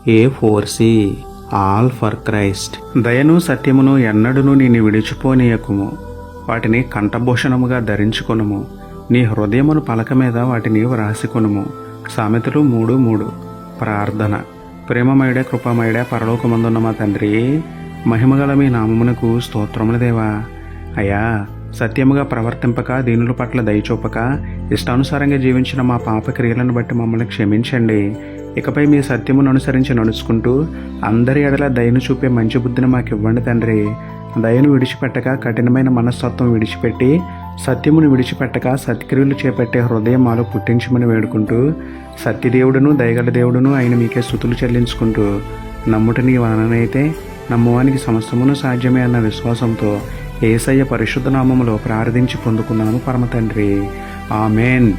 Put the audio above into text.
A4C all for Christ. దయను సత్యమును ఎన్నడును నిన్ను విడిచిపోనీయకుము. వాటిని కంఠభూషణముగా ధరించుకొనుము. నీ హృదయమును పలక మీద వాటిని వ్రాసికొనుము. సామెతలు 3:3. ప్రార్థన. ప్రేమమయుడే కృపామయుడే పరలోకమందున్న మా తండ్రి, మహిమగల మీ నామమునకు స్తోత్రములు దేవా. అయ్యా, సత్యముగా ప్రవర్తింపక, దీనుల పట్ల దయచూపక, ఇష్టానుసారంగా జీవించిన మా పాపక్రియలను బట్టి మమ్మల్ని క్షమించండి. ఇకపై మీ సత్యమును అనుసరించి నడుచుకుంటూ అందరి ఎడల దయను చూపే మంచి బుద్ధిని మాకు ఇవ్వండి తండ్రి. దయను విడిచిపెట్టక, కఠినమైన మనస్తత్వం విడిచిపెట్టి, సత్యమును విడిచిపెట్టక సత్క్రియలు చేపట్టే హృదయం మాలో పుట్టించమని వేడుకుంటూ, సత్యదేవుడును దయగల దేవుడును ఆయన మీకే స్తుతులు చెల్లించుకుంటూ, నమ్ముట నీ వలనైతే నమ్మువానికి సమస్తమును సాధ్యమే అన్న విశ్వాసంతో యేసయ్య పరిశుద్ధ నామములో ప్రార్థించి పొందుకున్నాము పరమ తండ్రి. ఆమేన్.